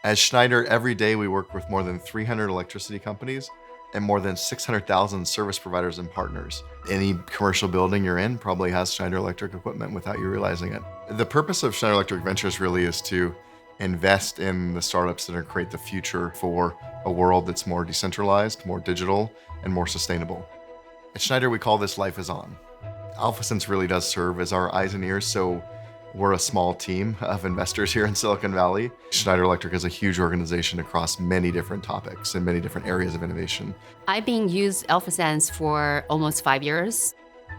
As Schneider, every day we work with more than 300 electricity companies and more than 600,000 service providers and partners. Any commercial building you're in probably has Schneider Electric equipment without you realizing it. The purpose of Schneider Electric Ventures really is to invest in the startups that are create the future for a world that's more decentralized, more digital, and more sustainable. At Schneider, we call this Life is On. AlphaSense really does serve as our eyes and ears, so we're a small team of investors here in Silicon Valley. Schneider Electric is a huge organization across many different topics and many different areas of innovation. I've been using AlphaSense for almost 5 years.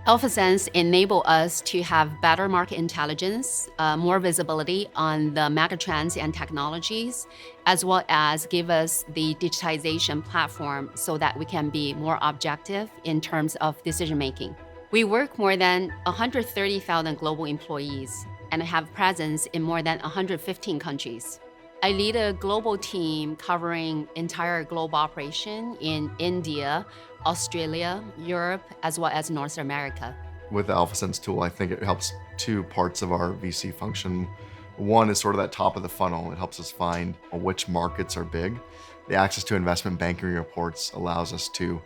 AlphaSense enable us to have better market intelligence, more visibility on the megatrends and technologies, as well as give us the digitization platform so that we can be more objective in terms of decision making. We work more than 130,000 global employees and have presence in more than 115 countries. I lead a global team covering entire global operation in India, Australia, Europe, as well as North America. With the AlphaSense tool, I think it helps two parts of our VC function. One is sort of that top of the funnel. It helps us find which markets are big. The access to investment banking reports allows us to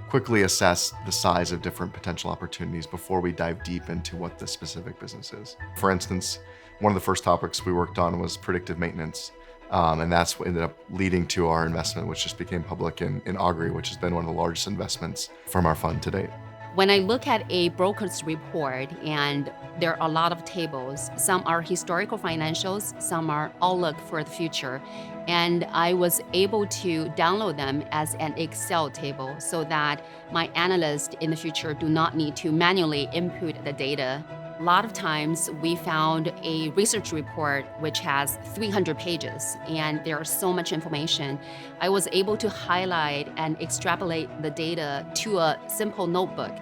quickly assess the size of different potential opportunities before we dive deep into what the specific business is. For instance, one of the first topics we worked on was predictive maintenance. And that's what ended up leading to our investment, which just became public in Augury, which has been one of the largest investments from our fund to date. When I look at a broker's report, and there are a lot of tables, some are historical financials, some are outlook for the future, and I was able to download them as an Excel table so that my analysts in the future do not need to manually input the data. A lot of times we found a research report which has 300 pages and there's so much information. I was able to highlight and extrapolate the data to a simple notebook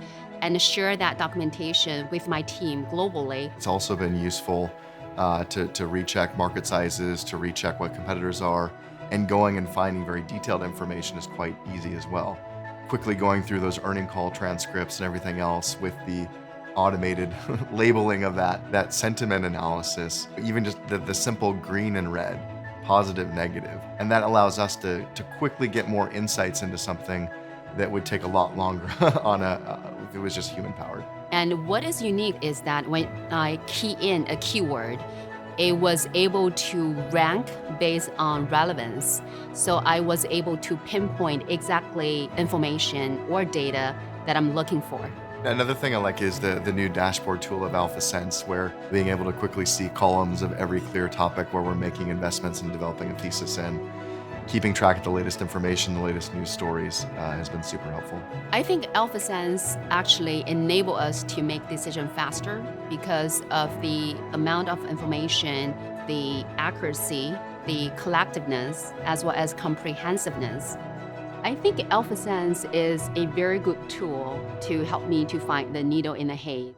and share that documentation with my team globally. It's also been useful to recheck market sizes, to recheck what competitors are, and going and finding very detailed information is quite easy as well. Quickly going through those earning call transcripts and everything else with the automated labeling of that sentiment analysis, even just the simple green and red, positive, negative. And that allows us to quickly get more insights into something that would take a lot longer if it was just human powered. And what is unique is that when I key in a keyword, it was able to rank based on relevance. So I was able to pinpoint exactly information or data that I'm looking for. Another thing I like is the new dashboard tool of AlphaSense, where being able to quickly see columns of every clear topic where we're making investments and developing a thesis in. Keeping track of the latest information, the latest news stories has been super helpful. I think AlphaSense actually enable us to make decisions faster because of the amount of information, the accuracy, the collectiveness, as well as comprehensiveness. I think AlphaSense is a very good tool to help me to find the needle in the hay.